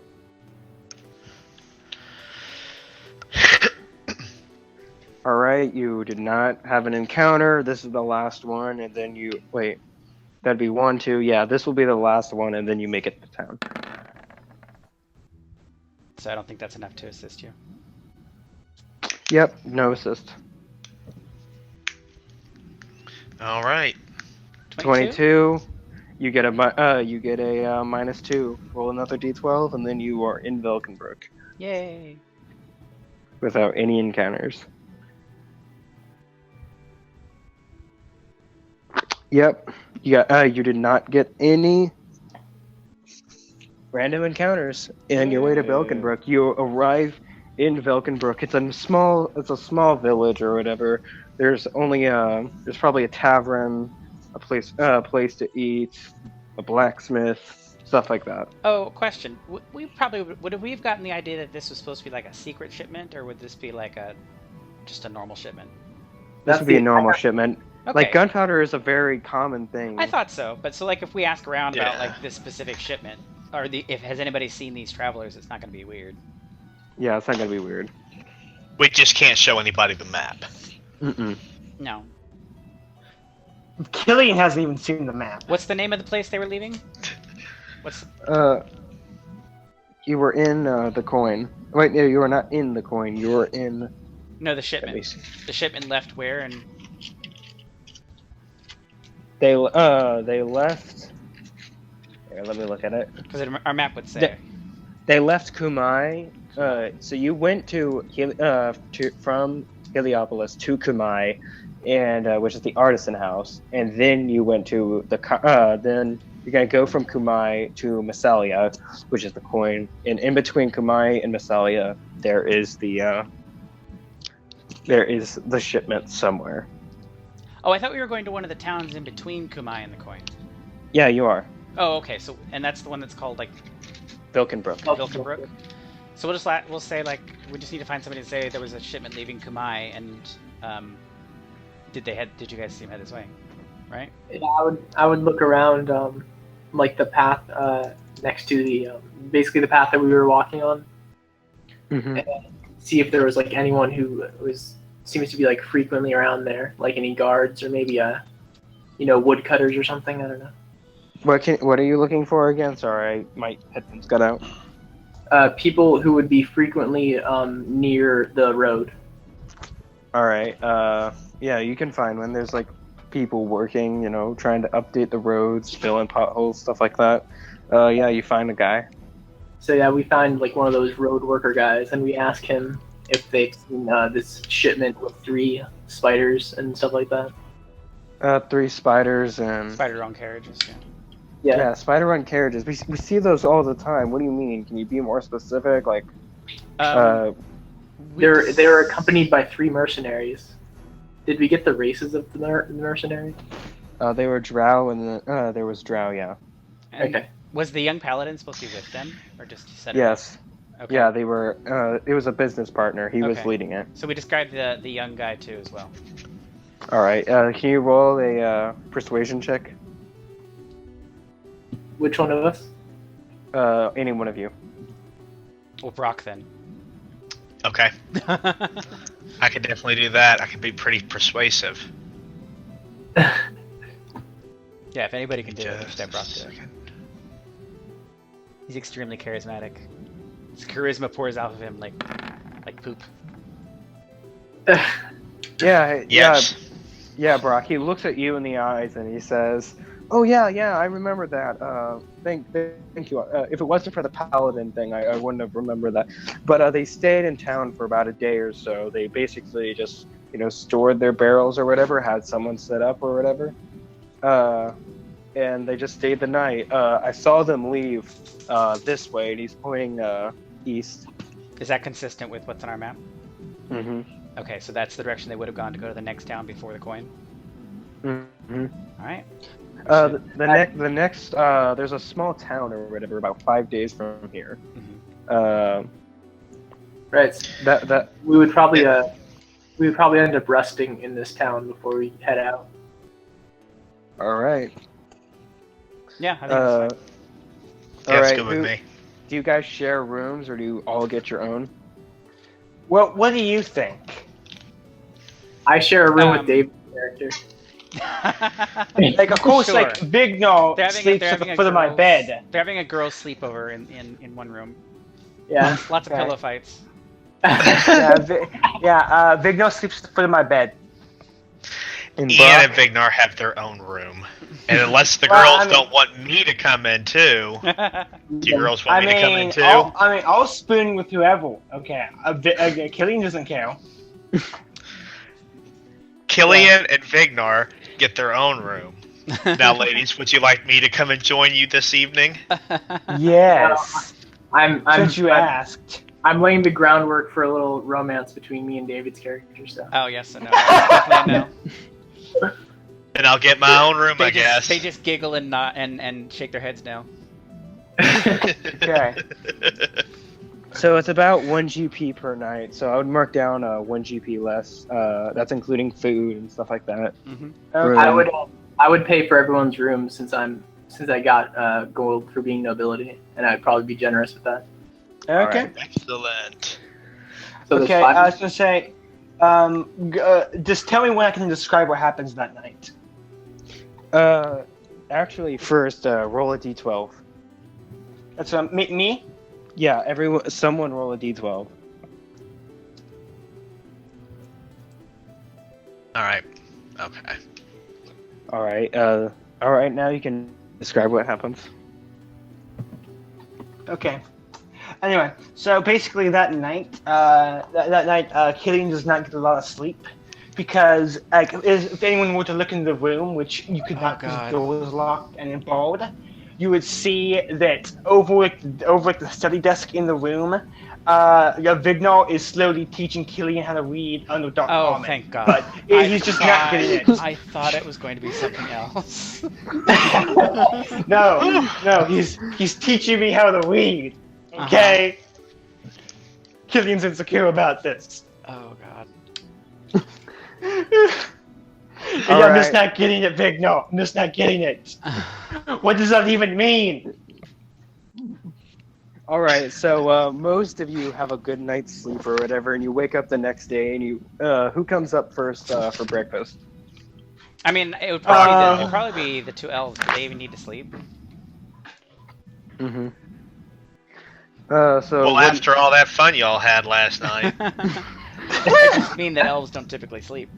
All right. You did not have an encounter. This is the last one, and then you wait. That'd be 1, 2. Yeah, this will be the last one, and then you make it to town. So I don't think that's enough to assist you. Yep. No assist. all right. 22. You get a -2. Roll another d12, and then you are in Velkenbrook Yay! without any encounters. Yep. You did not get any random encounters in your way to Yay. Velkenbrook. You arrive in Velkenbrook. It's a small village or whatever. There's probably a tavern, a place to eat, a blacksmith, stuff like that. Oh, question. We probably would we have gotten the idea that this was supposed to be like a secret shipment, or would this be like just a normal shipment? This That's would be a the- normal shipment. Okay. Like gunpowder is a very common thing. I thought so, but so like if we ask around about Yeah. like this specific shipment, or if has anybody seen these travelers, it's not going to be weird. Yeah, it's not gonna be weird. We just can't show anybody the map. Mm-mm. No. Killian hasn't even seen the map. What's the name of the place they were leaving? What's You were in the coin. Wait, no, you were not in the coin. You were in. no the Let me shipment? see. The shipment left where and They left. Here, let me look at it. because our map would say. They left Kumai. So you went from Heliopolis to Kumai, and which is the artisan house, and then you went to then you're gonna go from Kumai to Massalia, which is the coin, and in between Kumai and Massalia, there is the shipment somewhere. Oh, I thought we were going to one of the towns in between Kumai and the coin. Yeah, you are. Oh, okay. So and that's the one that's called like Vilkenbrook. Vilkenbrook. So we'll say like we just need to find somebody to say there was a shipment leaving Kumai, and did you guys see him head this way, right? Yeah, I would look around, like the path next to the basically the path that we were walking on, Mm-hmm. see if there was like anyone who was seems to be like frequently around there, like any guards or maybe woodcutters or something. I don't know. What are you looking for again? Sorry, my headphones got out. People who would be frequently near the road. All right. Yeah, you can find one. There's like people working, trying to update the roads, fill in potholes, stuff like that. Yeah, you find a guy. So yeah, we find like one of those road worker guys, and we ask him if they've seen this shipment with 3 spiders and stuff like that. 3 spiders and Spider-on carriages. Yeah. Yeah. spider run carriages. We see those all the time. What do you mean? Can you be more specific? Like, They're accompanied by 3 mercenaries. Did we get the races of the mercenaries? they were drow and there was drow. Yeah. And Okay. Was the young paladin supposed to be with them, or just set it Yes. up? Okay. Yeah, they were. It was a business partner. He was Okay. leading it. So we described the young guy too as well. All right. Can you roll a persuasion check? Which one of us? Any one of you. Well, Brock then. Okay, I could definitely do that. I can be pretty persuasive. Yeah, if anybody can do it, Just let a Brock do it. second. He's extremely charismatic. His charisma pours out of him like poop. Yeah. Yes. Yeah, Brock. He looks at you in the eyes and he says, "Oh yeah, I remember that. Thank you. If it wasn't for the paladin thing, I wouldn't have remembered that. But they stayed in town for about a day or so. They basically just stored their barrels or whatever, had someone set up or whatever, and they just stayed the night. I saw them leave this way, and he's pointing east. Is that consistent with what's on our map? Mm-hmm. Okay, so that's the direction they would have gone to go to the next town before the coin. Mm-hmm. All right. The next there's a small town or whatever about 5 days from here. Mhm. Right. That We would probably end up resting in this town before we head out. all right. Yeah, I think that's fine. Yeah, All it's right. good with me. Do you guys share rooms or do you all get your own? Well, what do you think? I share a room Um, with David's character. Like, of course, Sure. like Vigno They're sleeps at having the a foot of my girls- bed. They're having a girls' sleepover in one room. Yeah. Lots of Okay. pillow fights. Vigno sleeps at the foot of my bed. In Ian Brock? and Vignar have their own room, and unless the Well, girls I mean- don't want me to come in too, do you girls want I me to come in mean, too? I'll spoon with whoever. Okay, Killian doesn't care. Killian and Vignar get their own room. Now, ladies, would you like me to come and join you this evening? Yes, since you I'm, asked. I'm laying the groundwork for a little romance between me and David's character. So. Oh yes and no. Definitely no. And I'll get my own room, I guess. They just giggle and nod and shake their heads no. Okay. So it's about 1 GP per night. So I would mark down 1 GP less. That's including food and stuff like that. Mm-hmm. Okay. I would pay for everyone's room since I got gold for being nobility, and I'd probably be generous with that. Okay. Excellent. So there's Okay. 5 I was gonna say, just tell me when I can describe what happens that night. Actually, first roll a d12. That's me. Yeah, someone roll a d12. All right. Okay. All right. All right. Now you can describe what happens. Okay. Anyway, so basically that night, Killian does not get a lot of sleep because, like, if anyone were to look into the room, which you could not because the door was locked and barred, you would see that over the study desk in the room, Vignal is slowly teaching Killian how to read under Dark Oh, Common. thank God. But he's just not getting it. I thought it was going to be something else. No, he's teaching me how to read. Okay? Killian's insecure about this. Oh God. I'm just not getting it, Vic. No, I'm just not getting it. What does that even mean? All right, so most of you have a good night's sleep or whatever, and you wake up the next day, and you who comes up first for breakfast? I mean, Uh, it'd probably be the two elves, but they even need to sleep. Mm-hmm. So Well, what? after all that fun y'all had last night, I just mean that elves don't typically sleep.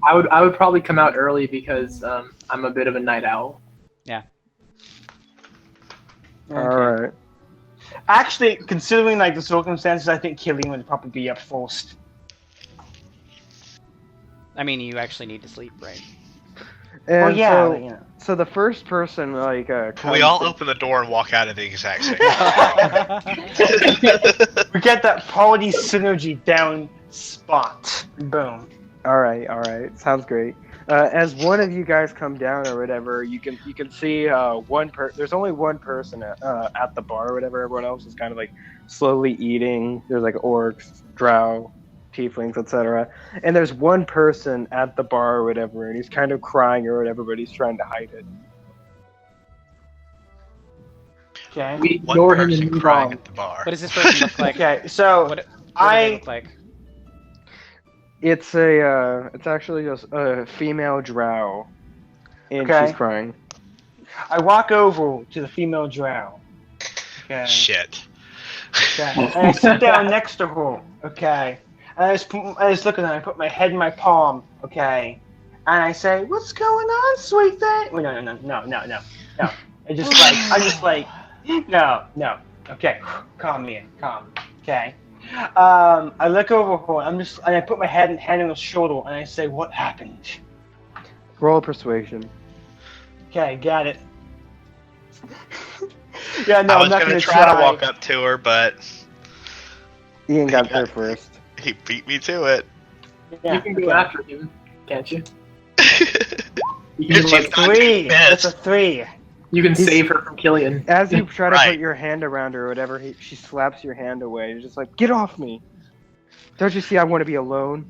I would probably come out early because I'm a bit of a night owl. All right. Actually, considering like the circumstances, I think Killian would probably be up first. I mean, you actually need to sleep, right? And Well, yeah, so, you know. so the first person like can we all open the door and walk out at the exact same We get that quality synergy down spot. Boom. All right, sounds great. As one of you guys come down or whatever, you can see There's only one person at the bar or whatever. Everyone else is kind of like slowly eating. There's like orcs, drow, tieflings, etc. And there's one person at the bar or whatever, and he's kind of crying or whatever, but he's trying to hide it. Okay. We One ignore him person and move crying on. at the bar. What does this person look like? Okay. So What do they I look like? It's actually just a female drow, and Okay. she's crying. I walk over to the female drow. Okay. Shit. Okay. And I sit down next to her. Okay. And I just look at her. I put my head in my palm. Okay. And I say, "What's going on, sweet thing?" Wait, no. I'm just like, no. Okay. Calm. Okay. I look over her. And I put my hand on her shoulder, and I say, "What happened?" Roll persuasion. Okay, got it. Yeah, no, I I'm was not gonna gonna try to walk up to her, but Ian got got- there first. he beat me to it. Yeah, You can go okay. after him, can't you? You It's can, just like, not Three. too That's a pissed. 3. you can save her from Killian. As you try to Right. put your hand around her or whatever, she slaps your hand away. You're just like, get off me! Don't you see I want to be alone?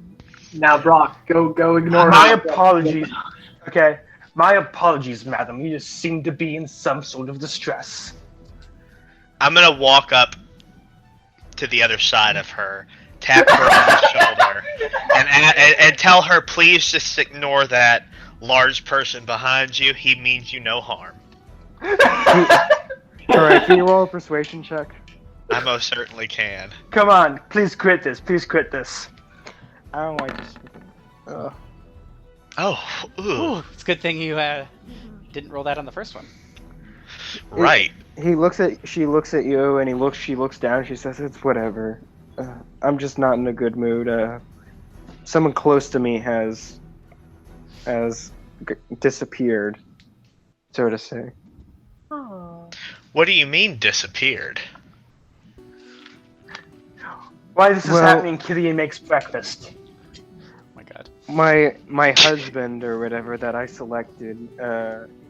Now, Brock, go ignore My her. apologies. Okay, my apologies, madam. You just seem to be in some sort of distress. I'm gonna walk up to the other side of her, tap her on the shoulder, and tell her, please just ignore that large person behind you. He means you no harm. Alright, can you roll a persuasion check? I most certainly can. Come on, please quit this. I don't like this. Oh, ooh, Ooh, it's a good thing you didn't roll that on the first one. right. She looks at you, and she looks down, she says, it's whatever. I'm just not in a good mood. Someone close to me has disappeared, so to say. What do you mean disappeared? Why this is Well- happening, Killian makes breakfast. Oh my god. My husband or whatever that I selected,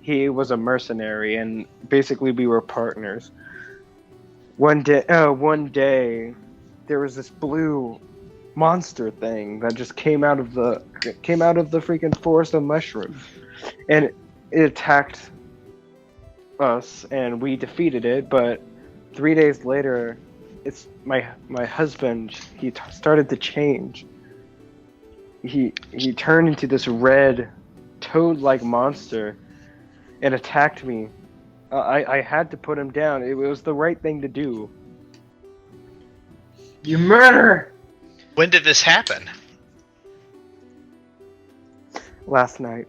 he was a mercenary, and basically we were partners. One day, there was this blue monster thing that just came out of the freaking forest of mushrooms, and it attacked us, and we defeated it. But 3 days later, it's my husband. He started to change. He turned into this red toad-like monster and attacked me. I had to put him down. It was the right thing to do. You murder! When did this happen? Last night.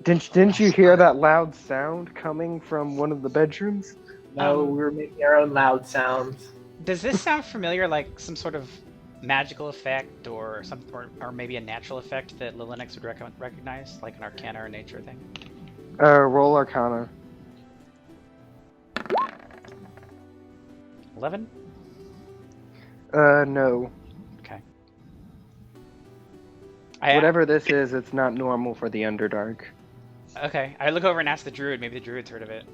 Didn't you hear that loud sound coming from one of the bedrooms? No, we were making our own loud sounds. Does this sound familiar, like some sort of magical effect or something, or maybe a natural effect that Lilinix would recognize, like an arcana or nature thing? Roll Arcana. 11? No. Okay. Whatever this is, it's not normal for the Underdark. Okay, I look over and ask the druid. Maybe the druid's heard of it.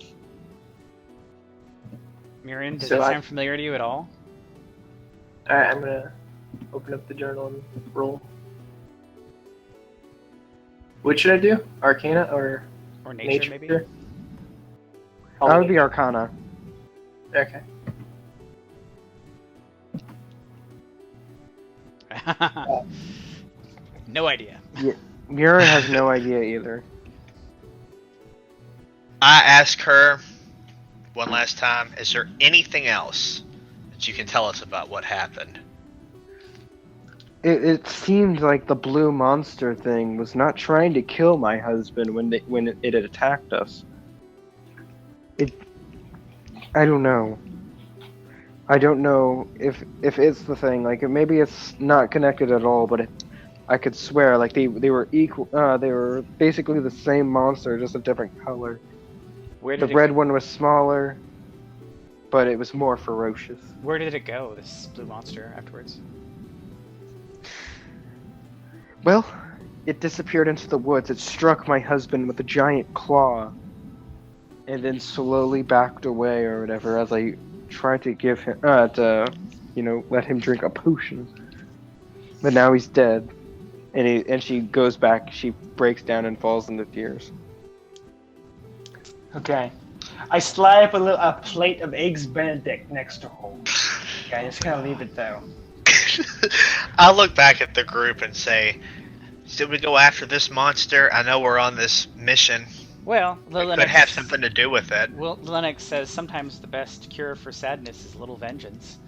Miriam, does So that I- sound familiar to you at all? Alright, I'm gonna open up the journal and roll. What should I do? Arcana or Or nature, maybe? That would be Arcana. Okay. No idea. Mira has no idea either. I ask her one last time, is there anything else that you can tell us about what happened? It seemed like the blue monster thing was not trying to kill my husband when it had attacked us. I don't know. I don't know if it's the thing. Like maybe it's not connected at all, but I could swear like they were equal. They were basically the same monster, just a different color. The red one was smaller, but it was more ferocious. Where did it go? This blue monster afterwards. Well, it disappeared into the woods. It struck my husband with a giant claw, and then slowly backed away or whatever as I tried to give him, let him drink a potion. But now he's dead, and she goes back. She breaks down and falls into tears. Okay. I slide up a plate of eggs Benedict next to her. Okay, just kind of leave it there. I'll look back at the group and say, should we go after this monster? I know we're on this mission. Well, It could have something to do with it. Well, Lennox says sometimes the best cure for sadness is a little vengeance.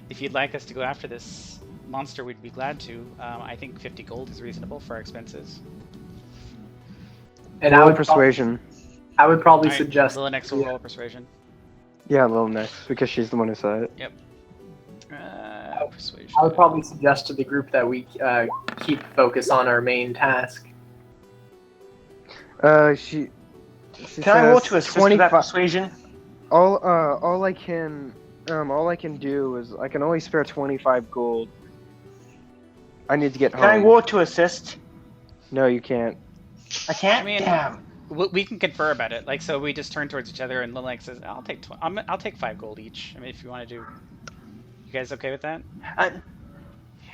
If you'd like us to go after this monster, we'd be glad to. I think 50 gold is reasonable for our expenses. And Roll persuasion. I would probably Alright, suggest Lennox will roll persuasion. Yeah, Lil next because she's the one who said it. Persuasion. I would probably suggest to the group that we keep focus on our main task. She Can I roll says to assist with that persuasion? All I can do is I can only spare 25 gold. I need to get home. Can I roll to assist? No, you can't. I can't. I mean, Damn. We can confer about it. Like, so we just turn towards each other, and Lennox says, "I'll take 5 gold each." I mean, if you want to do, you guys okay with that? I don't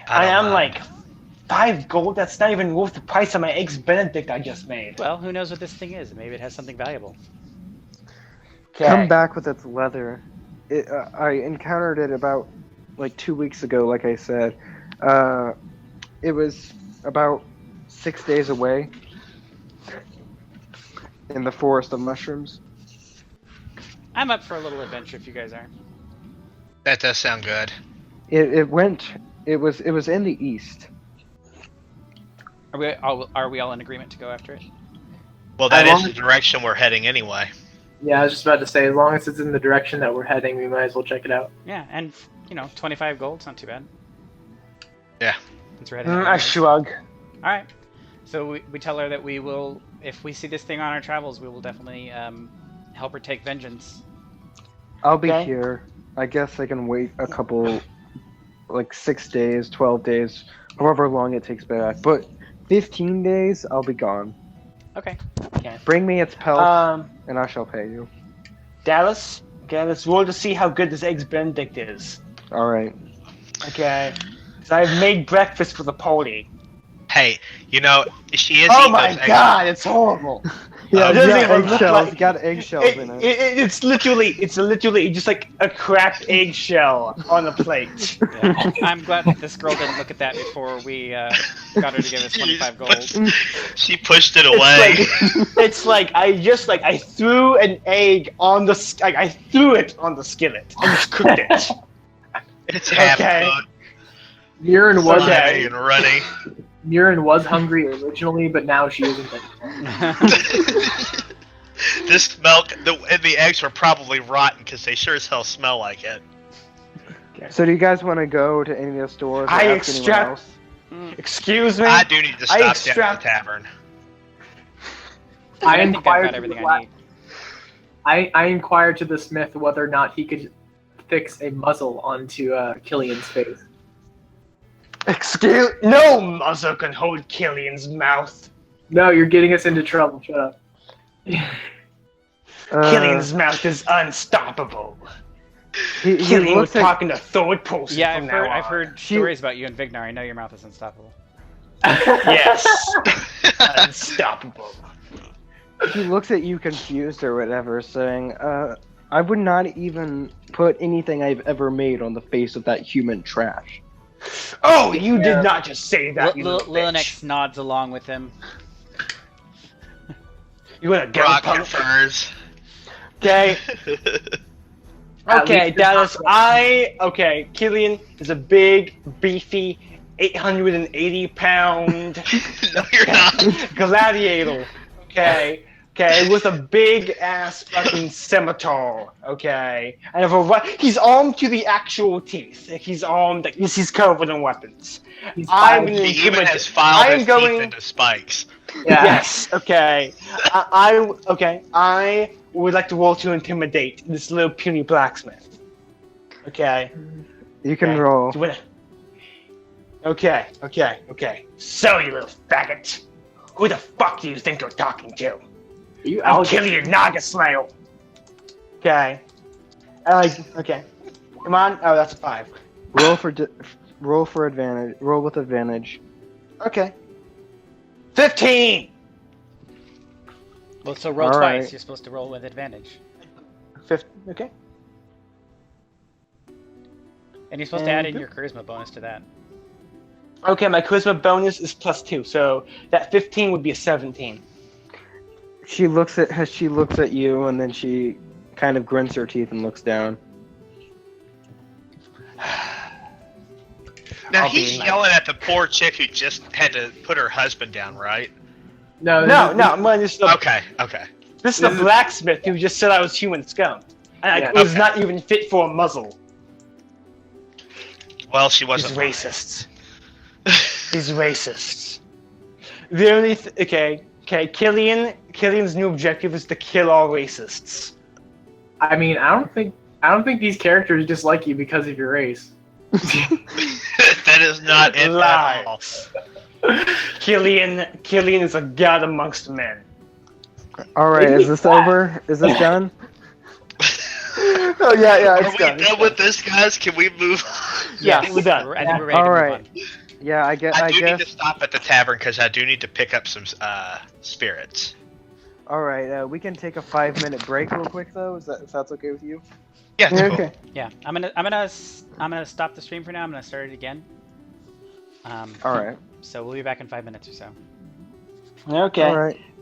am mind. like 5 gold. That's not even worth the price of my eggs Benedict I just made. Well, who knows what this thing is? Maybe it has something valuable. Come back with its leather. I encountered it about like 2 weeks ago. Like I said, it was about 6 days away in the forest of mushrooms. I'm up for a little adventure if you guys are. That does sound good. It was in the east. Are we all in agreement to go after it? Well, that As is long the direction we're heading anyway. Yeah, I was just about to say, as long as it's in the direction that we're heading, we might as well check it out. Yeah, and 25 gold's not too bad. Yeah. Since we're heading I anywhere. shrug. All right. So we tell her that we will, if we see this thing on our travels, we will definitely help her take vengeance. I'll be Okay. here. I guess I can wait a couple, like 6 days, 12 days, however long it takes back. But 15 days, I'll be gone. Okay. Bring me its pelt, and I shall pay you. Dallas. Okay, let's roll to see how good this eggs Benedict is. All right. Okay. So I've made breakfast for the party. Hey, she is Oh eating my those eggs. god, it's horrible. Yeah, It it's doesn't got even look eggshells. like- It's got eggshells in it. It's literally just like a cracked eggshell on a plate. Yeah. I'm glad that this girl didn't look at that before we got her to give us 25 gold. She pushed it away. It's like I threw an egg on the I threw it on the skillet and just cooked it. It's half Okay. cooked, Murin was Okay. and runny. Murin was hungry originally, but now she isn't anymore. This milk, the eggs were probably rotten because they sure as hell smell like it. So do you guys want to go to any of the stores? Or I ask anyone extract- else? Excuse me. I do need to stop down at extract- the tavern. I think I've inquired got to everything the I need. I inquired to the smith whether or not he could fix a muzzle onto Killian's face. No muzzle can hold Killian's mouth. No, you're getting us into trouble. Shut up. Killian's mouth is unstoppable. He Killian was looks like talking to third person Yeah, from I've now heard, on. I've heard stories about you and Vignar. I know your mouth is unstoppable. Yes. Unstoppable. He looks at you confused or whatever, saying, I would not even put anything I've ever made on the face of that human trash. Oh, you did not just say that, you little bitch. Linux nods along with him. You wanna go, Brock punk? confers. Okay. At Okay, least Dallas. it's Okay, Killian is a big, beefy, 880-pound No, you're not. gladiator. Okay. Okay, with a big ass fucking scimitar. Okay, and he's armed to the actual teeth. He's armed. He's covered in weapons. I'm gonna He even intimidate. has filed I'm his going. teeth into spikes. Yeah. Yes. Okay. I would like to roll to intimidate this little puny blacksmith. Okay. You can Okay. roll. Okay. So, you little faggot. Who the fuck do you think you're talking to? You I'll out. kill you, Naga Slayer. Okay. Okay. Come on. Oh, that's a 5. Roll for advantage. Roll with advantage. Okay. 15. Well, so roll All twice. right. You're supposed to roll with advantage. 15. Okay. And you're supposed to add in And- your charisma bonus to that. Okay, my charisma bonus is +2, so that 15 would be a 17. She looks at you, and then she kind of grunts her teeth and looks down. Now I'll he's be nice. yelling at the poor chick who just had to put her husband down, right? No, No, this is the, Okay. this is the blacksmith who just said I was human scum. And I Yeah. was not even fit for a muzzle. Well, she He's wasn't. racist. He's racist. The only okay, Killian's new objective is to kill all racists. I mean, I don't think these characters dislike you because of your race. That is not it at all. Killian is a god amongst men. All right, is this over? Is this done? Oh yeah, Are we done with this, guys? Can we move on? Yeah, we're done. I think we're ready All to right. move Yeah, I I guess. do need to stop at the tavern because I do need to pick up some spirits. All right, we can take a 5-minute break real quick though. If that's okay with you? Yeah, it's cool. Okay. on. Yeah, I'm gonna stop the stream for now. I'm gonna start it again. All right. So we'll be back in 5 minutes or so. Okay. All right.